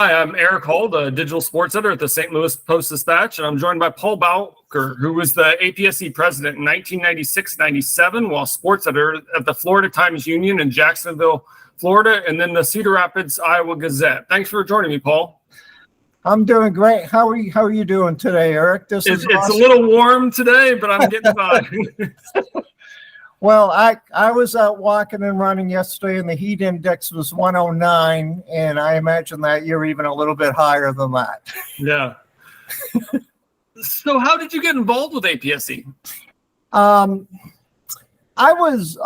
Hi, I'm Erik Hall, the digital sports editor at the St. Louis Post-Dispatch, and I'm joined by Paul Bowker, who was the APSE president in 1996-97 while sports editor at the Florida Times-Union in Jacksonville, Florida, and then the Cedar Rapids, Iowa Gazette. Thanks for joining me, Paul. I'm doing great. How are you doing today, Erik? It's awesome. A little warm today, but I'm getting by. Well, I was out walking and running yesterday, and the heat index was 109, and I imagine that you're even a little bit higher than that. Yeah. So how did you get involved with APSE? I was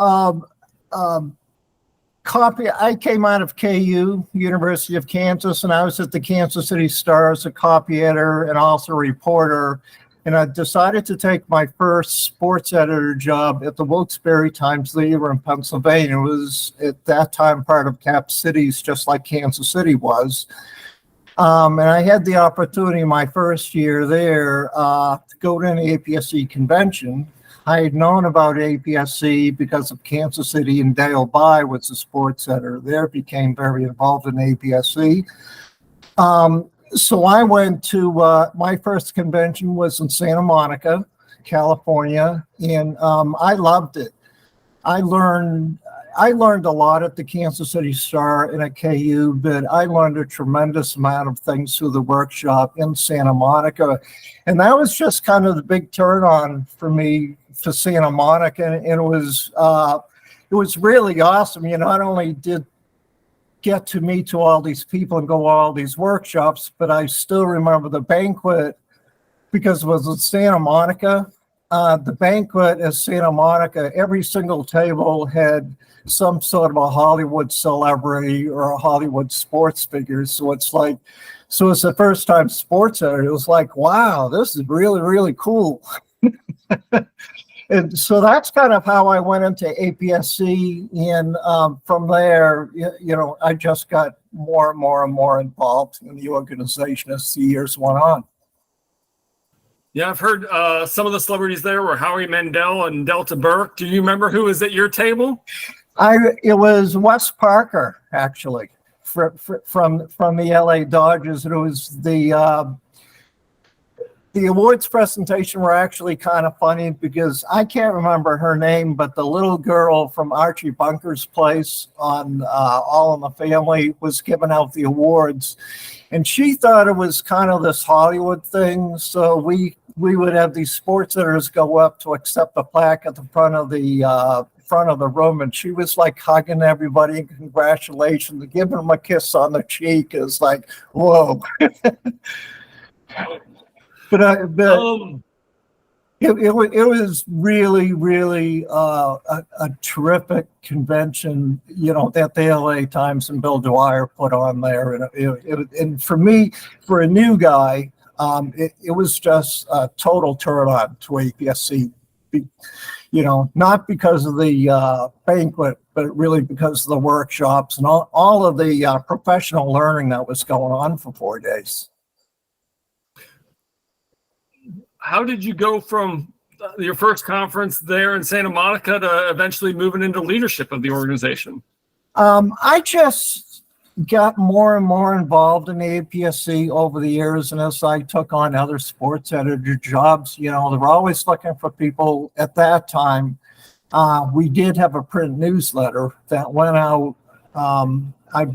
I came out of KU, University of Kansas, and I was at the Kansas City Star as a copy editor and also a reporter. And I decided to take my first sports editor job at the Wilkes-Barre Times-Leader in Pennsylvania. It was at that time part of Cap Cities, just like Kansas City was. And I had the opportunity my first year there to go to an APSE convention. I had known about APSE because of Kansas City, and Dale By was the sports editor there, became very involved in APSE. So I went to my first convention was in Santa Monica, California, and I loved it. I learned a lot at the Kansas City Star and at KU, but I learned a tremendous amount of things through the workshop in Santa Monica, and that was just kind of the big turn on for me to Santa Monica, and it was really awesome. You not only did get to meet to all these people and go to all these workshops, but I still remember the banquet because it was in Santa Monica. The banquet at Santa Monica, every single table had some sort of a Hollywood celebrity or a Hollywood sports figure. So it's the first time sports editor. It was like, wow, this is really, really cool. And so that's kind of how I went into APSE, and from there, I just got more and more and more involved in the organization as the years went on. Yeah, I've heard some of the celebrities there were Howie Mandel and Delta Burke. Do you remember who was at your table? It was Wes Parker, actually, from the LA Dodgers. It was the awards presentation were actually kind of funny because I can't remember her name, but the little girl from Archie Bunker's Place on All in the Family was giving out the awards, and she thought it was kind of this Hollywood thing. So we would have these sports editors go up to accept the plaque at the front of the room, and she was like hugging everybody, congratulations, and giving them a kiss on the cheek. Is like, whoa. But it was really, really a terrific convention, that the LA Times and Bill Dwyer put on there. And for me, for a new guy, it was just a total turn on to APSE, not because of the banquet, but really because of the workshops and all of the professional learning that was going on for 4 days. How did you go from your first conference there in Santa Monica to eventually moving into leadership of the organization? I just got more and more involved in the APSE over the years, and as I took on other sports editor jobs, they were always looking for people. At that time, we did have a print newsletter that went out. I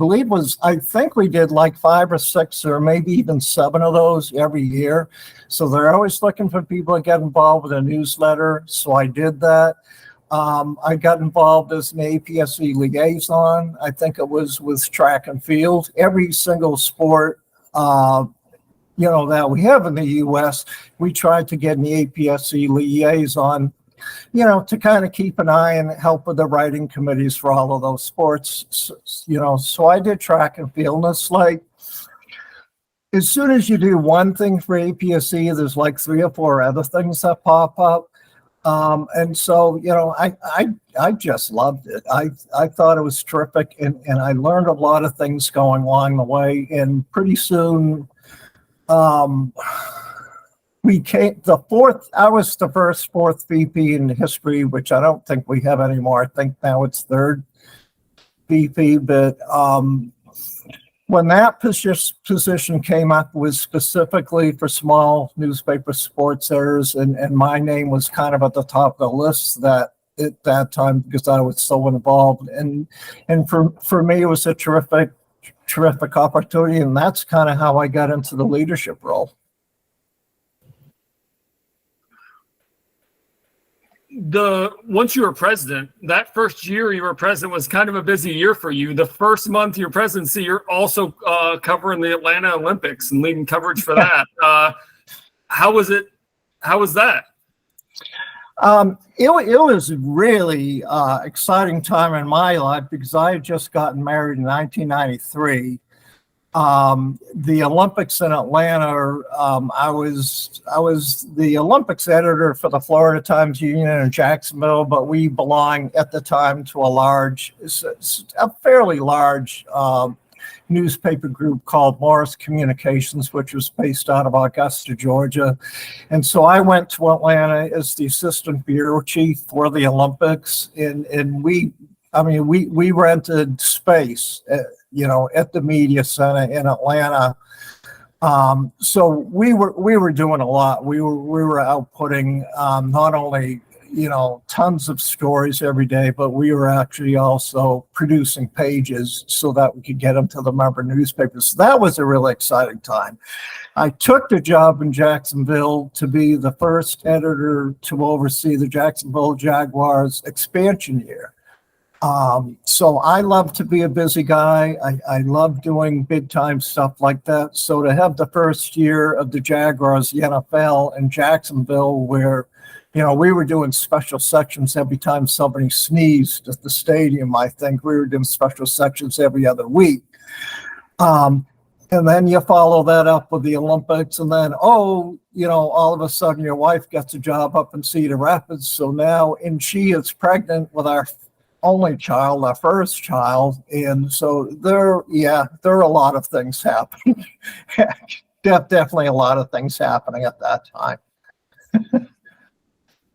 think we did like 5 or 6 or maybe even 7 of those every year. So they're always looking for people to get involved with a newsletter. So I did that. I got involved as an APSE liaison. I think it was with track and field. Every single sport, that we have in the U.S., we tried to get an APSE liaison, to kind of keep an eye and help with the writing committees for all of those sports, so I did track and field. And it's like, as soon as you do one thing for APSE, there's like 3 or 4 other things that pop up. And so, I just loved it. I thought it was terrific, and I learned a lot of things going along the way. And pretty soon, I was the first 4th VP in history, which I don't think we have anymore. I think now it's 3rd VP, but When that position came up, was specifically for small newspaper sports editors, and my name was kind of at the top of the list that at that time because I was so involved. And for me, it was a terrific opportunity, and that's kind of how I got into the leadership role. Once you were president, that first year you were president was kind of a busy year for you. The first month of your presidency, you're also covering the Atlanta Olympics and leading coverage for that. How was it? How was that? It was really exciting time in my life because I had just gotten married in 1993. The Olympics in Atlanta, I was the Olympics editor for the Florida Times Union in Jacksonville, but we belonged at the time to a fairly large newspaper group called Morris Communications, which was based out of Augusta, Georgia. And so I went to Atlanta as the assistant bureau chief for the Olympics, and we rented space at the media center in Atlanta. So we were doing a lot. We were outputting not only tons of stories every day, but we were actually also producing pages so that we could get them to the member newspapers. So that was a really exciting time. I took the job in Jacksonville to be the first editor to oversee the Jacksonville Jaguars expansion year. So I love to be a busy guy. I love doing big time stuff like that. So to have the first year of the Jaguars, the NFL in Jacksonville, where, we were doing special sections every time somebody sneezed at the stadium. I think we were doing special sections every other week. And then you follow that up with the Olympics, and then, all of a sudden your wife gets a job up in Cedar Rapids. So now, and she is pregnant with our only child, our first child. And so there are a lot of things happening. Definitely a lot of things happening at that time.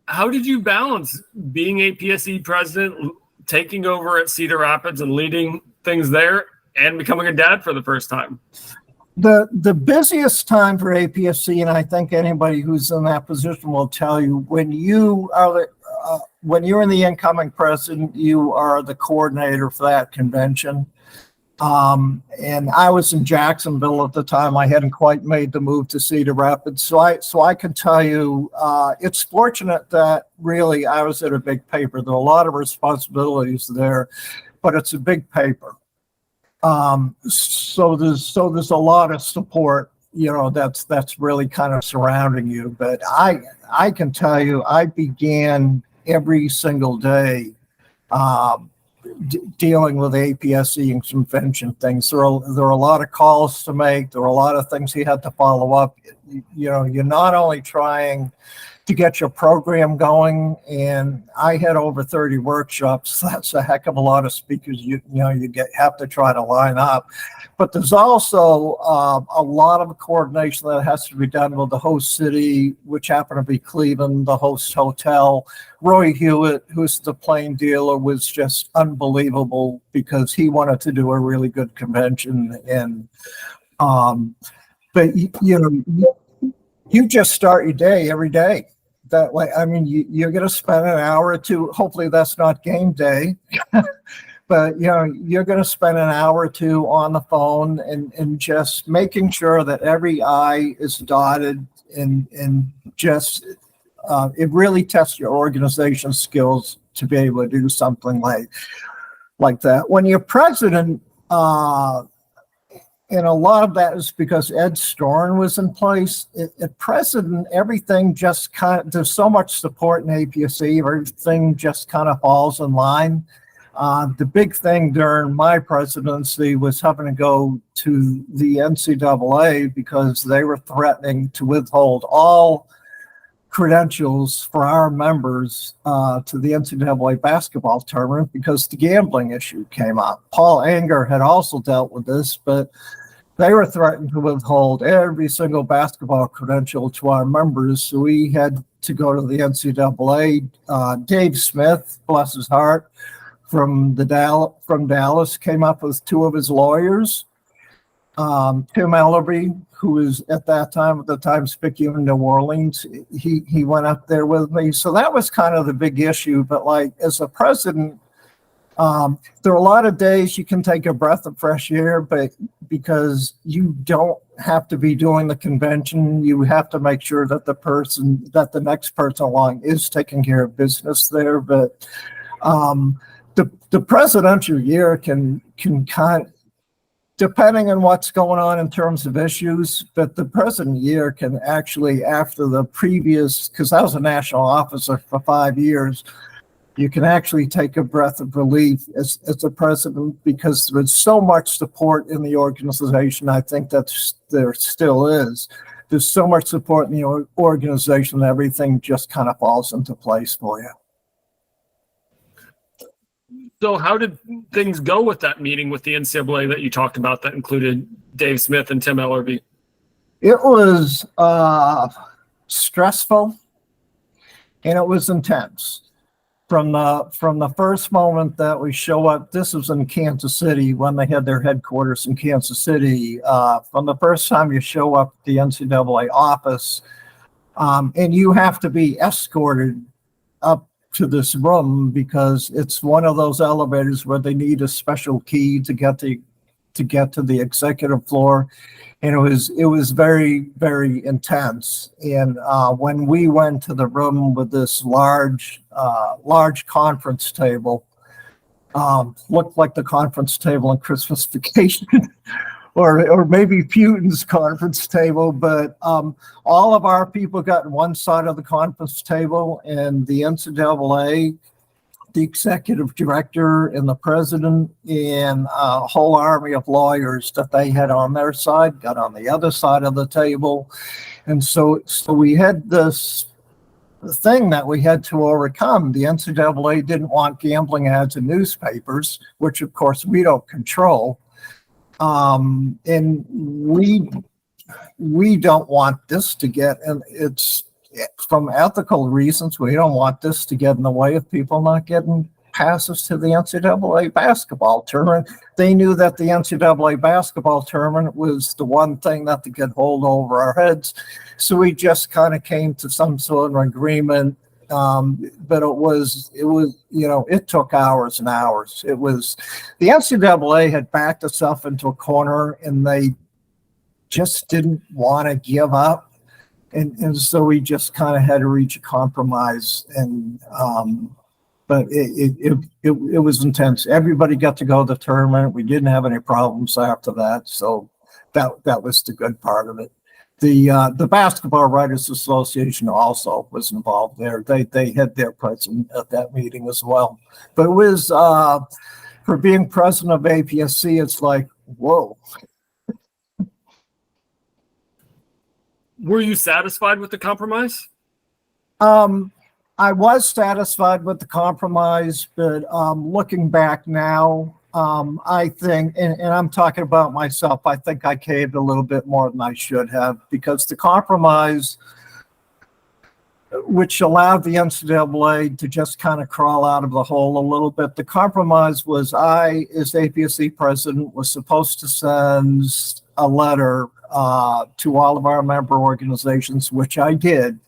How did you balance being APSE president, taking over at Cedar Rapids and leading things there, and becoming a dad for the first time? The busiest time for APSE, and I think anybody who's in that position will tell you, when you're in the incoming president, you are the coordinator for that convention. And I was in Jacksonville at the time. I hadn't quite made the move to Cedar Rapids. So I can tell you, it's fortunate that really I was at a big paper. There are a lot of responsibilities there, but it's a big paper. So there's a lot of support, that's really kind of surrounding you. But I can tell you, I began every single day dealing with APSE and convention things. There are a lot of calls to make. There are a lot of things you had to follow up. You're not only trying to get your program going, and I had over 30 workshops. That's a heck of a lot of speakers you have to try to line up. But there's also a lot of coordination that has to be done with the host city, which happened to be Cleveland, the host hotel. Roy Hewitt, who's the plane dealer, was just unbelievable because he wanted to do a really good convention. And but you just start your day every day that way. I mean, you're going to spend an hour or two. Hopefully that's not game day. But, you're going to spend an hour or two on the phone and just making sure that every I is dotted and just it really tests your organization skills to be able to do something like that. When you're president, and a lot of that is because Ed Storn was in place. At president, everything just there's so much support in APSE, everything just kind of falls in line. The big thing during my presidency was having to go to the NCAA because they were threatening to withhold all credentials for our members to the NCAA basketball tournament because the gambling issue came up. Paul Anger had also dealt with this, but they were threatening to withhold every single basketball credential to our members. So we had to go to the NCAA. Dave Smith, bless his heart, from Dallas, came up with two of his lawyers Tim Ellerby, who was at the time speaking in New Orleans, he went up there with me. So that was kind of the big issue. But like as a president, there are a lot of days you can take a breath of fresh air, but because you don't have to be doing the convention, you have to make sure that the next person along is taking care of business there. But the presidential year can kind of, depending on what's going on in terms of issues, but the present year can actually, after the previous, because I was a national officer for 5 years, you can actually take a breath of relief as a president because there's so much support in the organization. I think there still is. There's so much support in the organization that everything just kind of falls into place for you. So how did things go with that meeting with the NCAA that you talked about that included Dave Smith and Tim Ellerby? It was stressful and it was intense. From the first moment that we show up, this was in Kansas City when they had their headquarters in Kansas City. From the first time you show up at the NCAA office, and you have to be escorted up to this room because it's one of those elevators where they need a special key to get to the executive floor. And it was very, very intense. And when we went to the room with this large conference table, looked like the conference table in Christmas Vacation, or maybe Putin's conference table. But all of our people got on one side of the conference table, and the NCAA, the executive director and the president and a whole army of lawyers that they had on their side got on the other side of the table. And so we had this thing that we had to overcome. The NCAA didn't want gambling ads in newspapers, which of course we don't control. And we don't want this to get, and it's, from ethical reasons, we don't want this to get in the way of people not getting passes to the NCAA basketball tournament. They knew that the NCAA basketball tournament was the one thing that they could hold over our heads. So we just kind of came to some sort of agreement. But it took hours and hours. The NCAA had backed itself into a corner and they just didn't want to give up. And so we just kind of had to reach a compromise, but it was intense. Everybody got to go to the tournament. We didn't have any problems after that, so that was the good part of it. The Basketball Writers Association also was involved there. They had their president at that meeting as well. But it was for being president of APSE, it's like, whoa. Were you satisfied with the compromise? I was satisfied with the compromise, but looking back now, I think, and I'm talking about myself, I think I caved a little bit more than I should have, because the compromise, which allowed the NCAA to just kind of crawl out of the hole a little bit, the compromise was I, as APSE president, was supposed to send a letter to all of our member organizations, which I did,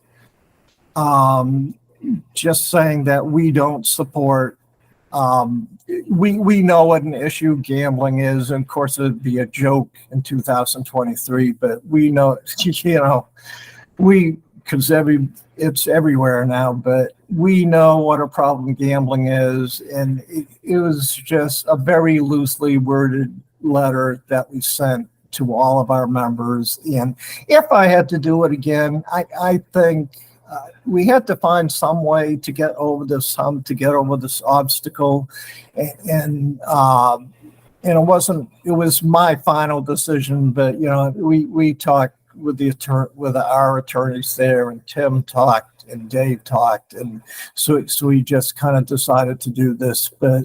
just saying that we don't support, we know what an issue gambling is, and of course it'd be a joke in 2023, but we know, because it's everywhere now, but we know what a problem gambling is, and it was just a very loosely worded letter that we sent to all of our members. And if I had to do it again, I think we had to find some way to get over this hump, to get over this obstacle, and it was my final decision. But we talked with our attorneys there, and Tim talked and Dave talked, and so we just kind of decided to do this. But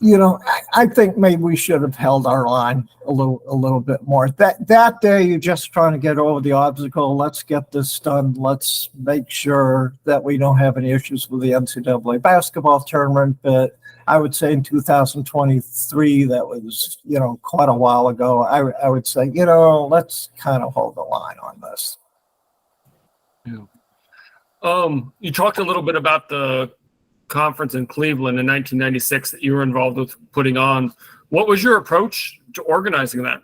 I think maybe we should have held our line a little bit more. That day, you're just trying to get over the obstacle. Let's get this done. Let's make sure that we don't have any issues with the NCAA basketball tournament. But I would say in 2023, that was, quite a while ago. I would say, let's kind of hold the line on this. Yeah. You talked a little bit about the conference in Cleveland in 1996 that you were involved with putting on. What was your approach to organizing that?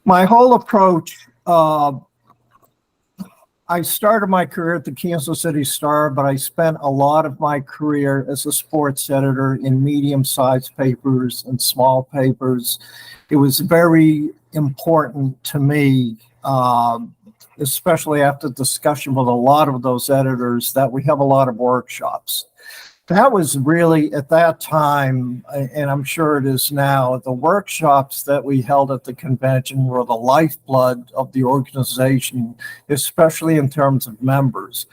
My whole approach, I started my career at the Kansas City Star, but I spent a lot of my career as a sports editor in medium-sized papers and small papers. It was very important to me, especially after discussion with a lot of those editors, that we have a lot of workshops. That was really, at that time, and I'm sure it is now, the workshops that we held at the convention were the lifeblood of the organization, especially in terms of members.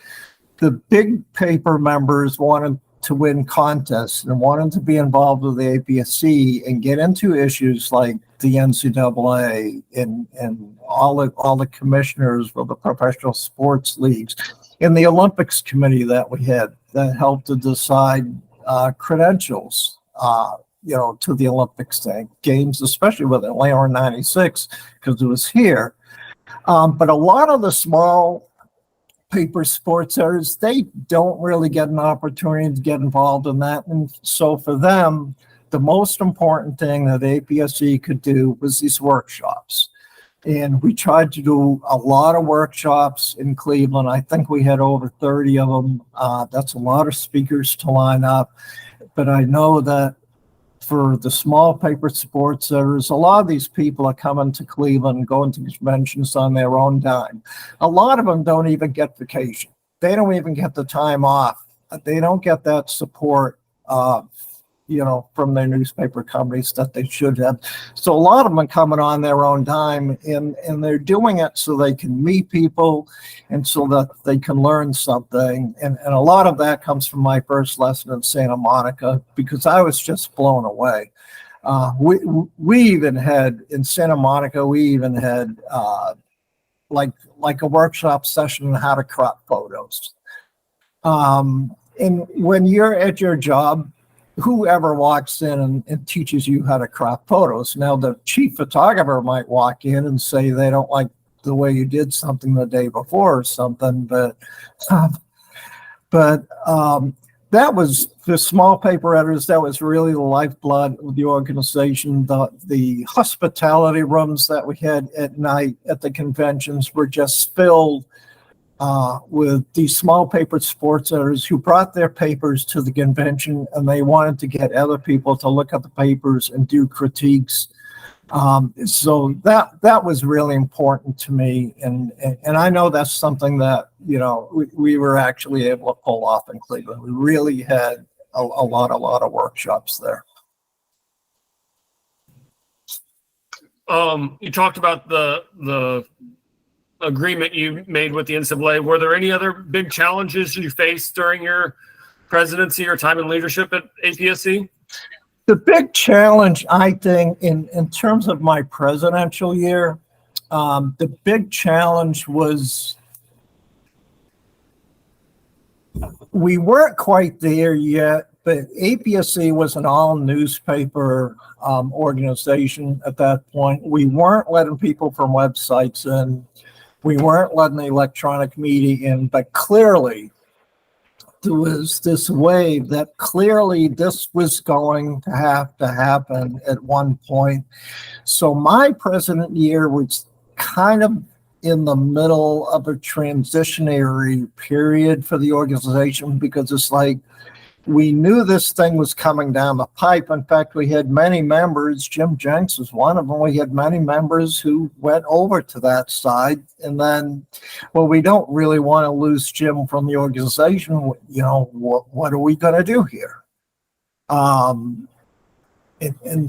The big paper members wanted to win contests and wanted to be involved with the APSE and get into issues like the NCAA and all the commissioners for the professional sports leagues, and the Olympics committee that we had that helped to decide credentials, to the Olympics games, especially with Atlanta in '96, because it was here. But a lot of the small paper sports editors, they don't really get an opportunity to get involved in that. And so for them, the most important thing that APSE could do was these workshops. And we tried to do a lot of workshops in Cleveland. I think we had over 30 of them. That's a lot of speakers to line up. But I know that for the small paper sports editors, a lot of these people are coming to Cleveland, going to conventions on their own dime. A lot of them don't even get vacation. They don't even get the time off. They don't get that support, from their newspaper companies that they should have. So a lot of them are coming on their own dime, and they're doing it so they can meet people and so that they can learn something. And a lot of that comes from my first lesson in Santa Monica, because I was just blown away. We even had, in Santa Monica, like a workshop session on how to crop photos. And when you're at your job, whoever walks in and teaches you how to crop photos. Now, the chief photographer might walk in and say they don't like the way you did something the day before or something, but that was the small paper editors. That was really the lifeblood of the organization. The hospitality rooms that we had at night at the conventions were just filled with these small paper sports editors who brought their papers to the convention, and they wanted to get other people to look at the papers and do critiques. So that was really important to me, and I know that's something that we were actually able to pull off in Cleveland. We really had a lot of workshops there. You talked about the agreement you made with the NCAA. Were there any other big challenges you faced during your presidency or time in leadership at APSE? The big challenge, I think, in terms of my presidential year, the big challenge was we weren't quite there yet, but APSE was an all newspaper organization at that point. We weren't letting people from websites in. We weren't letting the electronic media in, but clearly there was this wave that clearly this was going to have to happen at one point. So my president year was kind of in the middle of a transitionary period for the organization, because it's like we knew this thing was coming down the pipe. In fact, we had many members, Jim Jenks was one of them, we had many members who went over to that side. And then, well, we don't really want to lose Jim from the organization. What are we going to do here? And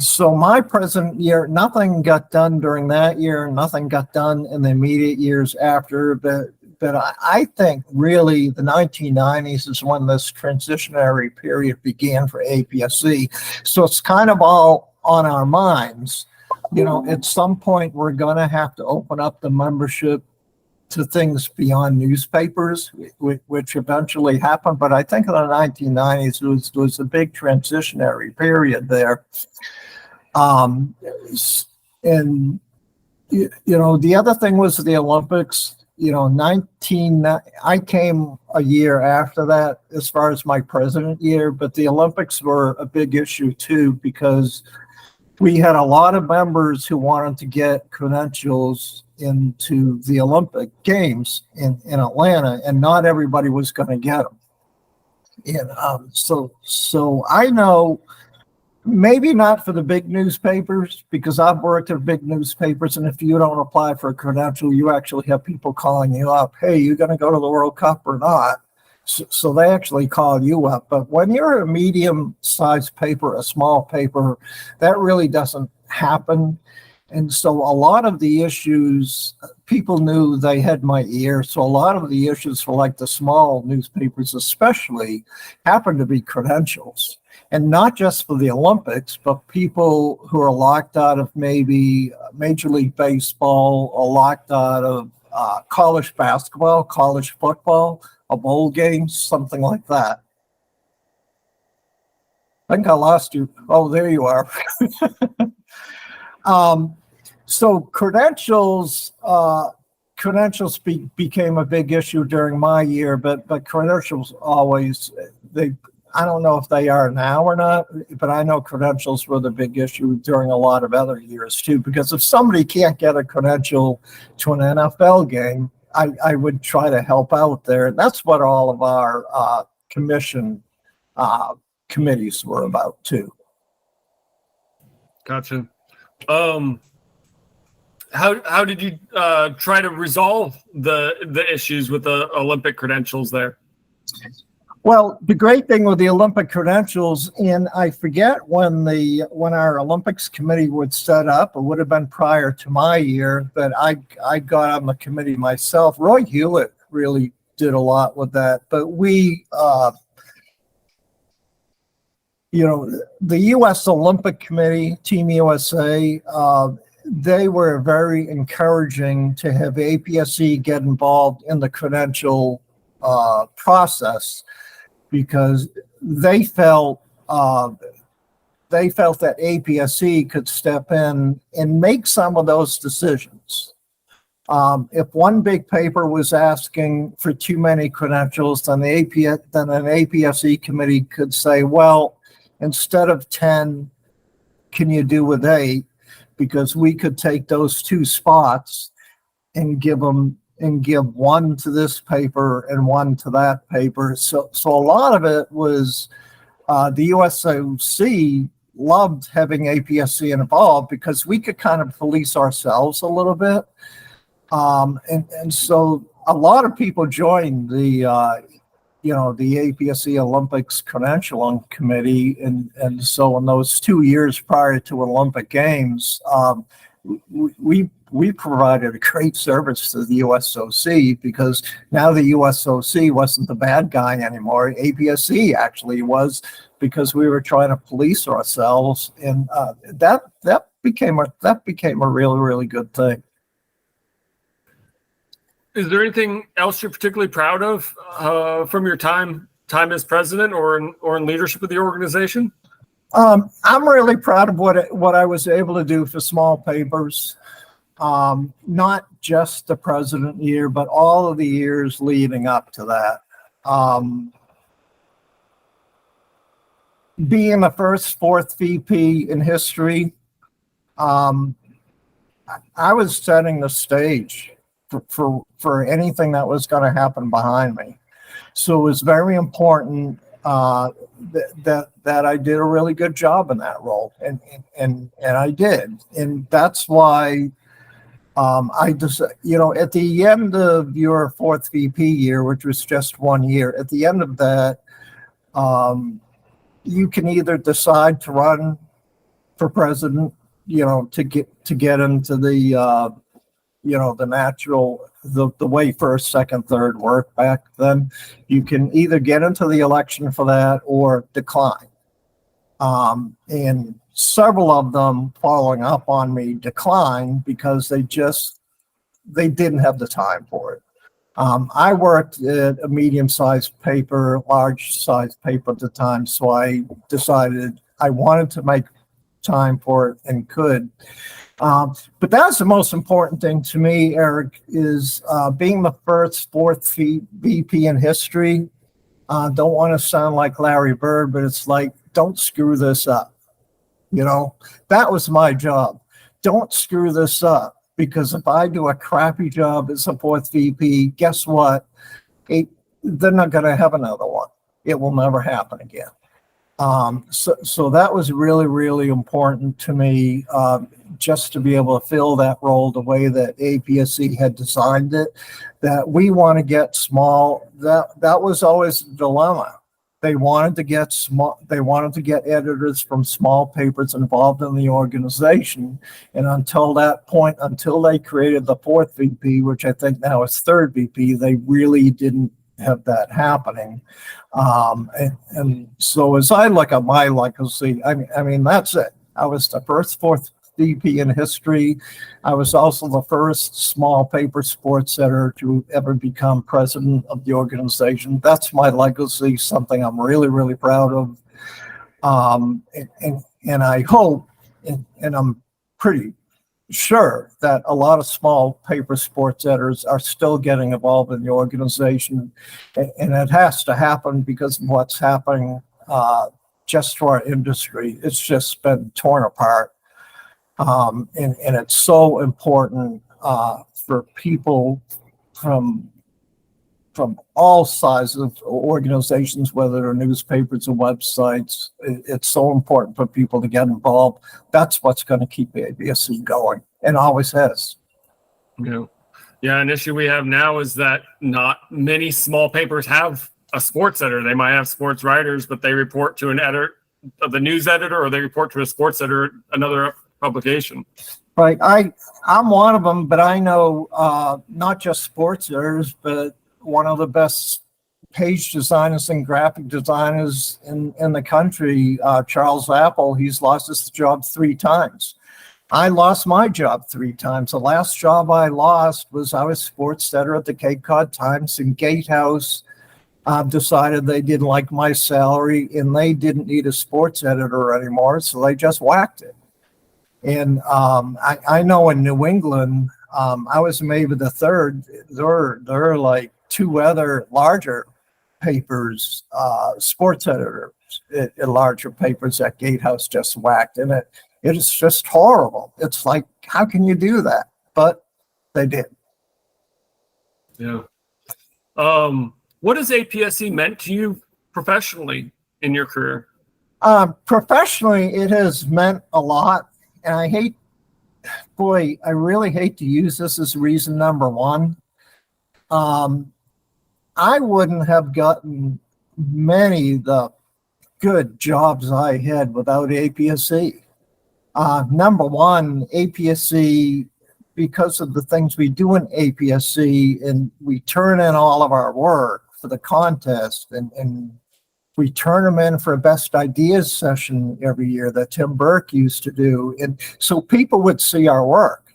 so my president year, nothing got done during that year, nothing got done in the immediate years after, but but I think really the 1990s is when this transitionary period began for APSE. So it's kind of all on our minds. At some point, we're going to have to open up the membership to things beyond newspapers, which eventually happened. But I think in the 1990s, was a big transitionary period there. And the other thing was the Olympics. I came a year after that as far as my president year, but the Olympics were a big issue too, because we had a lot of members who wanted to get credentials into the Olympic Games in Atlanta, and not everybody was going to get them. And so I know, maybe not for the big newspapers, because I've worked at big newspapers, and if you don't apply for a credential, you actually have people calling you up, hey, you going to go to the World Cup or not? So they actually call you up. But when you're a medium-sized paper, a small paper, that really doesn't happen. And so a lot of the issues, people knew they had my ear. So a lot of the issues for like the small newspapers especially happened to be credentials. And not just for the Olympics, but people who are locked out of maybe Major League Baseball or locked out of college basketball, college football, a bowl games, something like that. I think I lost you. Oh, there you are. So credentials became a big issue during my year, but credentials always, I don't know if they are now or not, but I know credentials were the big issue during a lot of other years too, because if somebody can't get a credential to an NFL game, I would try to help out there. And that's what all of our committees were about too. Gotcha. How did you try to resolve the issues with the Olympic credentials there? Well, the great thing with the Olympic credentials, and I forget when our Olympics committee would set up, it would have been prior to my year, but I got on the committee myself. Roy Hewlett really did a lot with that, but we, the U.S. Olympic Committee, Team USA, they were very encouraging to have APSE get involved in the credential process, because they felt that APSE could step in and make some of those decisions. If one big paper was asking for too many credentials, then an APSE committee could say, well, instead of 10, can you do with 8? Because we could take those 2 spots and give one to this paper and one to that paper. So a lot of it was the USOC loved having APSE involved, because we could kind of police ourselves a little bit. And so a lot of people joined the APSE Olympics credentialing committee. And so in those 2 years prior to Olympic Games, we provided a great service to the USOC, because now the USOC wasn't the bad guy anymore. APSE actually was, because we were trying to police ourselves, and that became a really, really good thing. Is there anything else you're particularly proud of from your time as president or in leadership of the organization? I'm really proud of what I was able to do for small papers, not just the president year, but all of the years leading up to that. Being the first 4th VP in history, I was setting the stage for anything that was going to happen behind me. So it was very important that I did a really good job in that role, and I did, and that's why I just, at the end of your 4th VP year, which was just 1 year, at the end of that, you can either decide to run for president, to get into the the way first, second, third worked back then. You can either get into the election for that or decline. And several of them following up on me declined because they didn't have the time for it. I worked at a medium-sized paper, large-sized paper at the time, so I decided I wanted to make time for it and could. But that's the most important thing to me, Erik, is being the first sports VP in history. Don't want to sound like Larry Bird, but it's like, don't screw this up. That was my job. Don't screw this up, because if I do a crappy job as a fourth VP, guess what? They're not going to have another one. It will never happen again. So that was really, really important to me, just to be able to fill that role the way that APSE had designed it, that we want to get small. That was always the dilemma. They wanted to get editors from small papers involved in the organization. And until that point, until they created the fourth VP, which I think now is third VP, they really didn't have that happening. And so as I look at my legacy, I mean, that's it. I was the first fourth VP in history. I was also the first small paper sports editor to ever become president of the organization. That's my legacy, something I'm really, really proud of. And I hope, and I'm pretty sure that a lot of small paper sports editors are still getting involved in the organization. And it has to happen because of what's happening just to our industry. It's just been torn apart. And it's so important for people from all sizes of organizations, whether they're newspapers or websites. It's so important for people to get involved. That's what's going to keep APSE going, and always has. Yeah. An issue we have now is that not many small papers have a sports editor. They might have sports writers, but they report to an editor, the news editor, or they report to a sports editor, another publication. Right. I'm one of them, but I know not just sports editors, but one of the best page designers and graphic designers in the country, Charles Apple. He's lost his job 3 times. I lost my job 3 times. The last job I lost was I was sports editor at the Cape Cod Times, and Gatehouse decided they didn't like my salary and they didn't need a sports editor anymore, so they just whacked it. And I know in New England, I was maybe the third. There are like 2 other larger papers, sports editors at larger papers that Gatehouse just whacked. And it is just horrible. It's like, how can you do that? But they did. Yeah. What has APSE meant to you professionally in your career? Professionally, it has meant a lot. And I really hate to use this as reason number one. I wouldn't have gotten many of the good jobs I had without APSE. Number one, APSE, because of the things we do in APSE, and we turn in all of our work for the contest, and we turn them in for a best ideas session every year that Tim Burke used to do. And so people would see our work.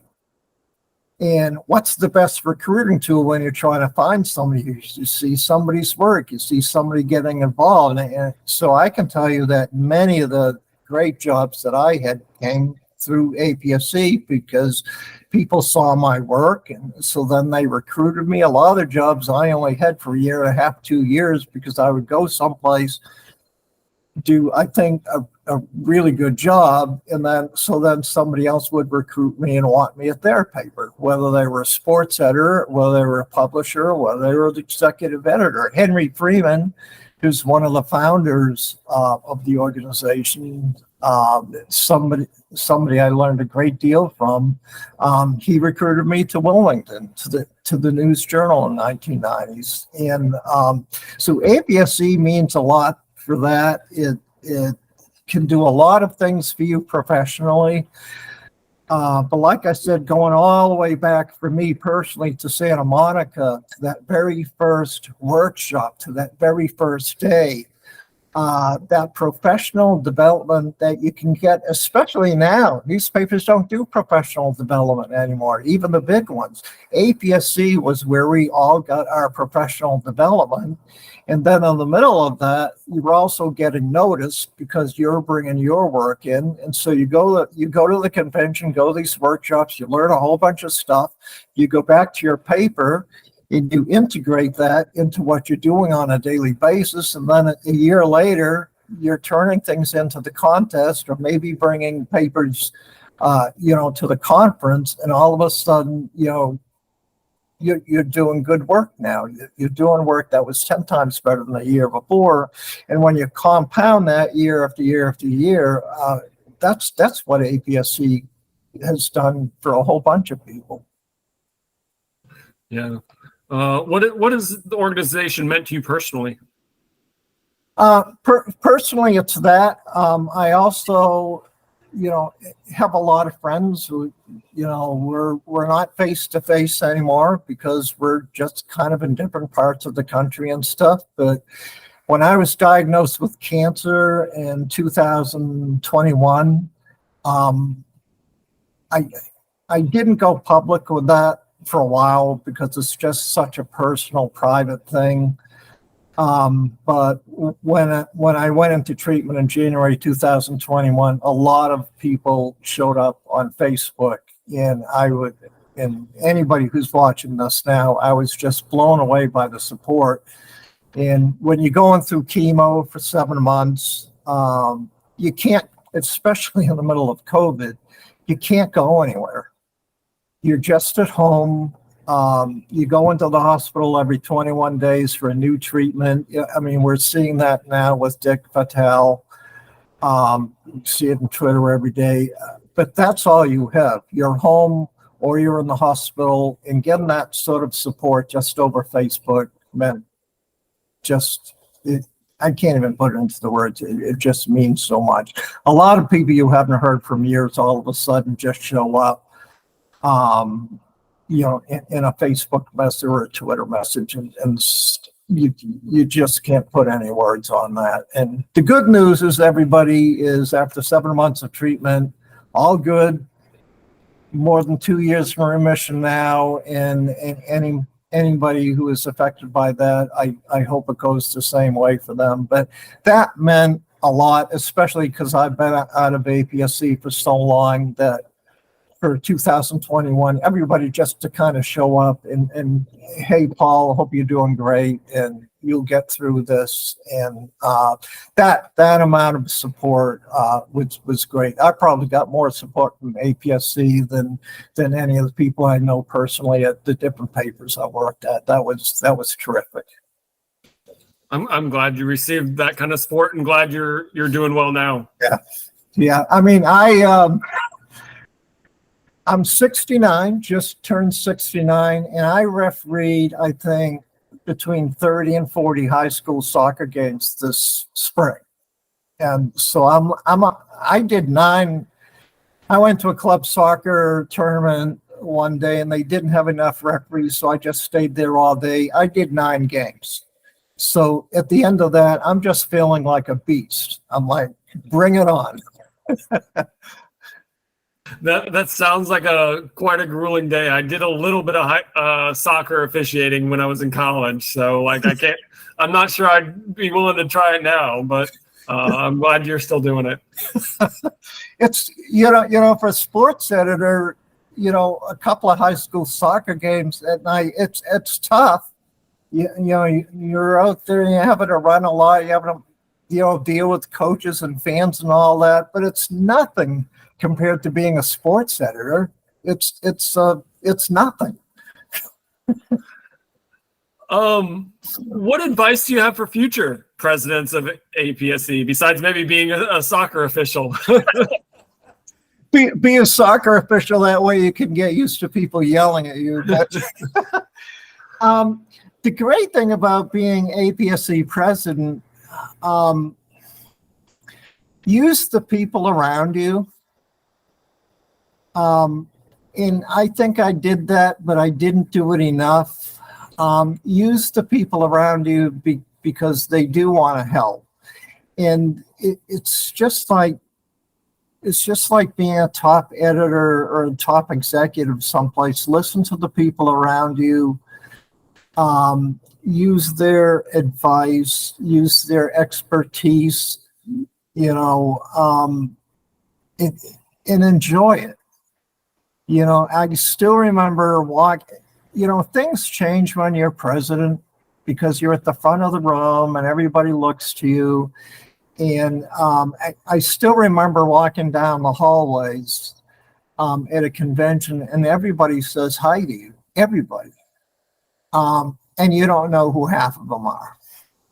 And what's the best recruiting tool when you're trying to find somebody? You see somebody's work, you see somebody getting involved. And so I can tell you that many of the great jobs that I had came through APSE because people saw my work, and so then they recruited me. A lot of the jobs I only had for a year and a half, 2 years, because I would go someplace, do I think a really good job, and then somebody else would recruit me and want me at their paper, whether they were a sports editor, whether they were a publisher, whether they were the executive editor. Henry Freeman, who's one of the founders of the organization, somebody I learned a great deal from. He recruited me to Wilmington, to the News Journal in the 1990s. And so APSE means a lot for that. It can do a lot of things for you professionally. But like I said, going all the way back for me personally to Santa Monica, to that very first workshop, to that very first day, that professional development that you can get, especially now. Newspapers don't do professional development anymore, even the big ones. APSE was where we all got our professional development. And then in the middle of that, you're also getting noticed because you're bringing your work in. And so you go to the convention, go to these workshops, you learn a whole bunch of stuff, you go back to your paper, and you integrate that into what you're doing on a daily basis. And then a year later, you're turning things into the contest or maybe bringing papers, to the conference. And all of a sudden, you're doing good work now. You're doing work that was 10 times better than the year before. And when you compound that year after year after year, that's what APSC has done for a whole bunch of people. Yeah. What has the organization meant to you personally? Personally, it's that. I also, have a lot of friends who, we're not face to face anymore because we're just kind of in different parts of the country and stuff. But when I was diagnosed with cancer in 2021, I didn't go public with that for a while because it's just such a personal, private thing. But when I went into treatment in January 2021, a lot of people showed up on Facebook, and and anybody who's watching this now, I was just blown away by the support. And when you're going through chemo for 7 months, you can't, especially in the middle of COVID, you can't go anywhere. You're just at home. You go into the hospital every 21 days for a new treatment. I mean, we're seeing that now with Dick Patel. You see it on Twitter every day. But that's all you have. You're home or you're in the hospital, and getting that sort of support just over Facebook meant I can't even put it into the words. It just means so much. A lot of people you haven't heard from years all of a sudden just show up. In a Facebook message or a Twitter message, and you just can't put any words on that. And the good news is everybody is, after 7 months of treatment, all good, more than 2 years from remission now, and anybody who is affected by that, I hope it goes the same way for them. But that meant a lot, especially because I've been out of APSC for so long, that for 2021, everybody just to kind of show up and hey, Paul, hope you're doing great and you'll get through this. And that amount of support was great. I probably got more support from APSC than any of the people I know personally at the different papers I worked at. That was terrific. I'm glad you received that kind of support and glad you're doing well now. Yeah. I mean, I'm 69, just turned 69, and I refereed, I think, between 30 and 40 high school soccer games this spring. And so I did 9. I went to a club soccer tournament one day and they didn't have enough referees, so I just stayed there all day. I did 9 games. So at the end of that, I'm just feeling like a beast. I'm like, bring it on. That sounds like quite a grueling day. I did a little bit of soccer officiating when I was in college, so I'm not sure I'd be willing to try it now, but I'm glad you're still doing it. It's for a sports editor, a couple of high school soccer games at night, it's tough. You're out there, you're having to run a lot, you having to deal with coaches and fans and all that, but it's nothing compared to being a sports editor. It's nothing. What advice do you have for future presidents of APSE besides maybe being a soccer official? Be a soccer official, that way you can get used to people yelling at you. But the great thing about being APSE president, use the people around you. And I think I did that, but I didn't do it enough. Use the people around you because they do want to help. And it's just like being a top editor or a top executive someplace. Listen to the people around you. Use their advice, use their expertise, and enjoy it. I still remember things change when you're president because you're at the front of the room and everybody looks to you. And I still remember walking down the hallways at a convention and everybody says hi to you, everybody. And you don't know who half of them are.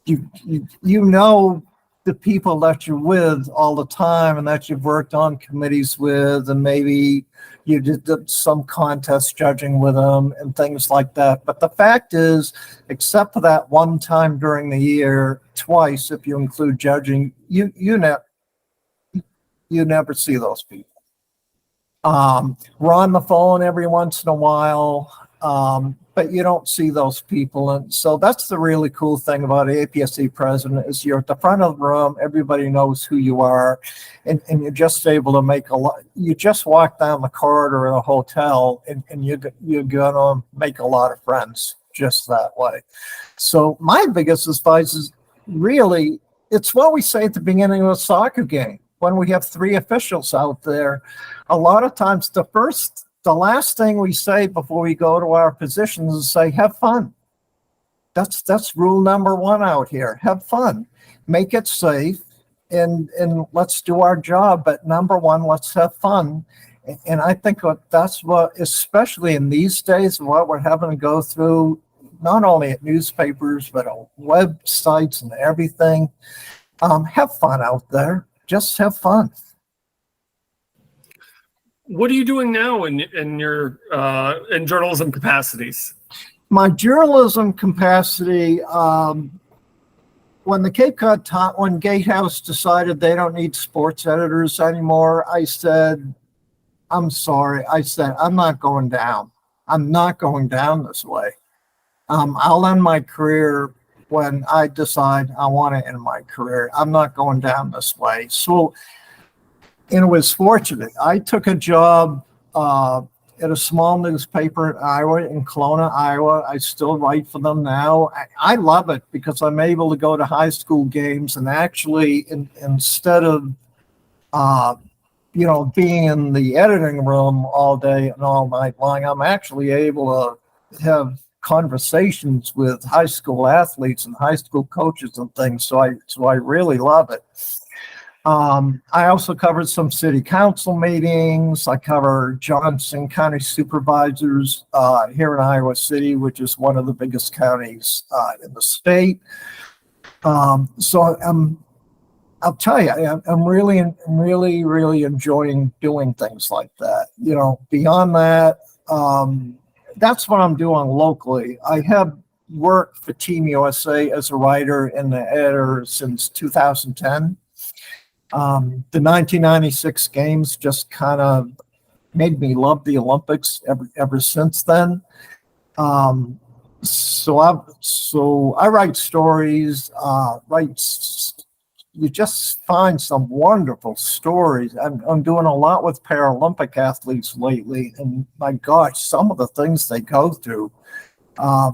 You know the people that you're with all the time and that you've worked on committees with, and maybe you did some contest judging with them and things like that. But the fact is, except for that one time during the year, twice if you include judging, you never see those people. We're on the phone every once in a while, but you don't see those people. And so that's the really cool thing about APSE president is you're at the front of the room, everybody knows who you are, and you're just able to make a lot. You just walk down the corridor in a hotel and you're gonna make a lot of friends just that way. So my biggest advice is really, it's what we say at the beginning of a soccer game. When we have three officials out there, a lot of times the last thing we say before we go to our positions is say, have fun. That's rule number one out here. Have fun, make it safe, and let's do our job. But number one, let's have fun. And I think that's what, especially in these days, what we're having to go through, not only at newspapers, but on websites and everything. Have fun out there. Just have fun. What are you doing now in your in journalism capacities? My journalism capacity, when the Cape Cod when Gatehouse decided they don't need sports editors anymore, I said, I'm sorry. I said, I'm not going down. I'm not going down this way. I'll end my career when I decide I want to end my career. I'm not going down this way. So, and it was fortunate. I took a job at a small newspaper in Iowa, in Kelowna, Iowa. I still write for them now. I love it because I'm able to go to high school games and actually, instead of, being in the editing room all day and all night long, I'm actually able to have conversations with high school athletes and high school coaches and things. So I really love it. I also covered some city council meetings. I cover Johnson County supervisors here in Iowa City, which is one of the biggest counties in the state. So I'll tell you, I'm really enjoying doing things like that. Beyond that, that's what I'm doing locally. I have worked for Team USA as a writer and an editor since 2010. The 1996 games just kind of made me love the Olympics ever since then. So I write stories, you just find some wonderful stories. I'm doing a lot with Paralympic athletes lately, and my gosh, some of the things they go through. I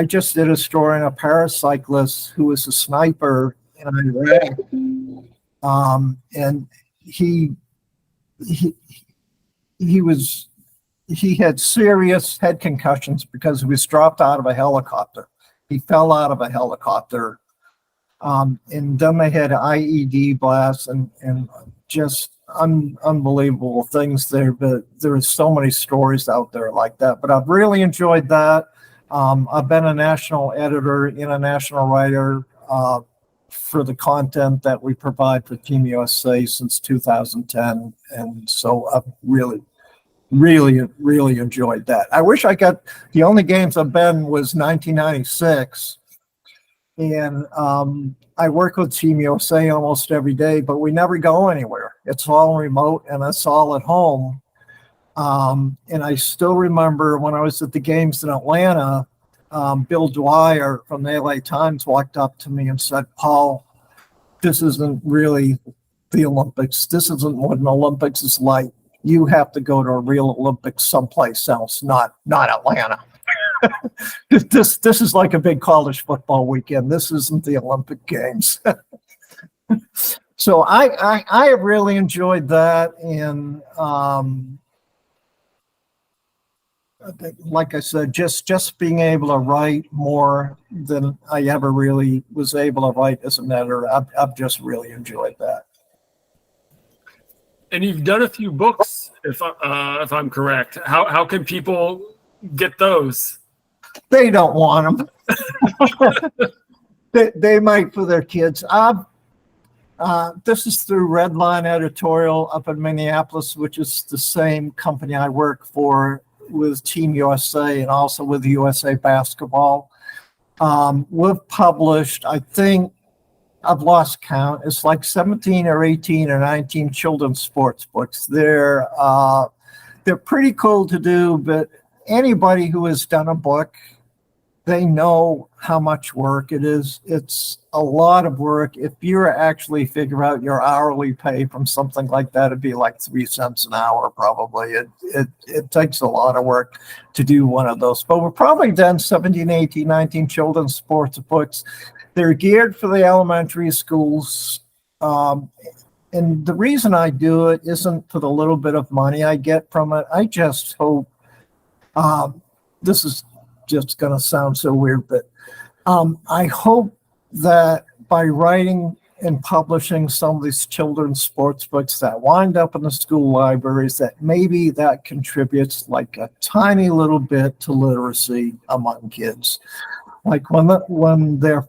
just did a story on a paracyclist who was a sniper in Iraq. And he had serious head concussions because he was dropped out of a helicopter. He fell out of a helicopter. And then they had IED blasts and just unbelievable things there. But there are so many stories out there like that. But I've really enjoyed that. I've been a national editor, international writer, for the content that we provide for Team USA since 2010. And so I've really enjoyed that. I wish the only games I've been was 1996. And I work with Team USA almost every day, but we never go anywhere. It's all remote and it's all at home. And I still remember when I was at the games in Atlanta, Bill Dwyer from the LA Times walked up to me and said, "Paul, this isn't really the Olympics. This isn't what an Olympics is like. You have to go to a real Olympics someplace else, not Atlanta." This is like a big college football weekend. This isn't the Olympic Games. So I have really enjoyed that, and like I said, just being able to write more than I ever really was able to write as an editor. I've just really enjoyed that. And you've done a few books, if I'm correct. How can people get those? They don't want them. They might for their kids. This is through Redline Editorial up in Minneapolis, which is the same company I work for with Team USA and also with USA Basketball. We've published, I think, I've lost count. It's like 17 or 18 or 19 children's sports books. They're pretty cool to do, but anybody who has done a book, they know how much work it is. It's a lot of work. If you actually figure out your hourly pay from something like that, it'd be like 3 cents an hour probably. It takes a lot of work to do one of those. But we've probably done 17, 18, 19 children's sports books. They're geared for the elementary schools. And the reason I do it isn't for the little bit of money I get from it. I just hope, this is just going to sound so weird, but I hope that by writing and publishing some of these children's sports books that wind up in the school libraries, that maybe that contributes like a tiny little bit to literacy among kids. Like when their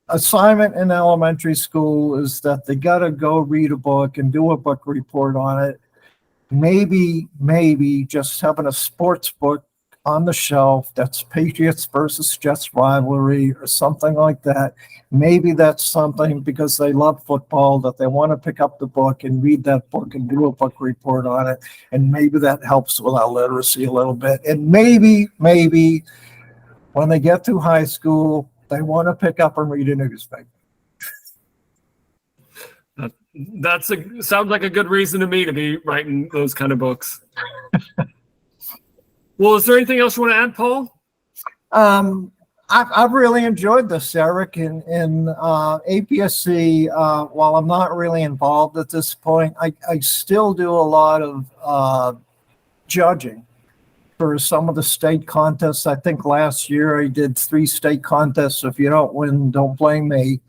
assignment in elementary school is that they got to go read a book and do a book report on it, maybe just having a sports book on the shelf that's Patriots versus Jets rivalry or something like that. Maybe that's something because they love football that they want to pick up the book and read that book and do a book report on it. And maybe that helps with our literacy a little bit. And maybe when they get to high school, they want to pick up and read a newspaper. Sounds like a good reason to me to be writing those kind of books. Well, is there anything else you want to add, Paul? I've really enjoyed this, Erik, and APSE. While I'm not really involved at this point, I still do a lot of judging for some of the state contests. I think last year I did 3 state contests. If you don't win, don't blame me.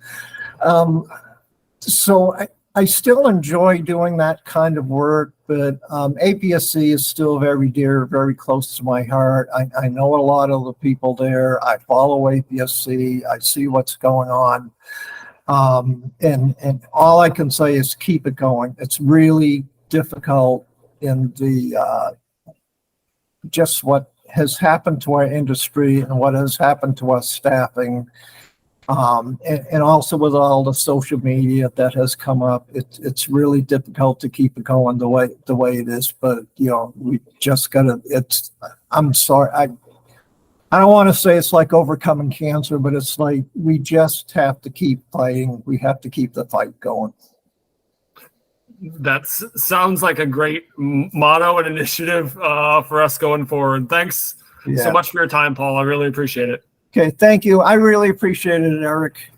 So I still enjoy doing that kind of work, but APSE is still very dear, very close to my heart. I know a lot of the people there. I follow APSE. I see what's going on. And all I can say is keep it going. It's really difficult in the just what has happened to our industry and what has happened to us staffing. And also with all the social media that has come up, it's really difficult to keep it going the way it is. But we just gotta. I'm sorry. I don't want to say it's like overcoming cancer, but it's like we just have to keep fighting. We have to keep the fight going. That sounds like a great motto and initiative for us going forward. Thanks so much for your time, Paul. I really appreciate it. Okay, thank you. I really appreciate it, Erik.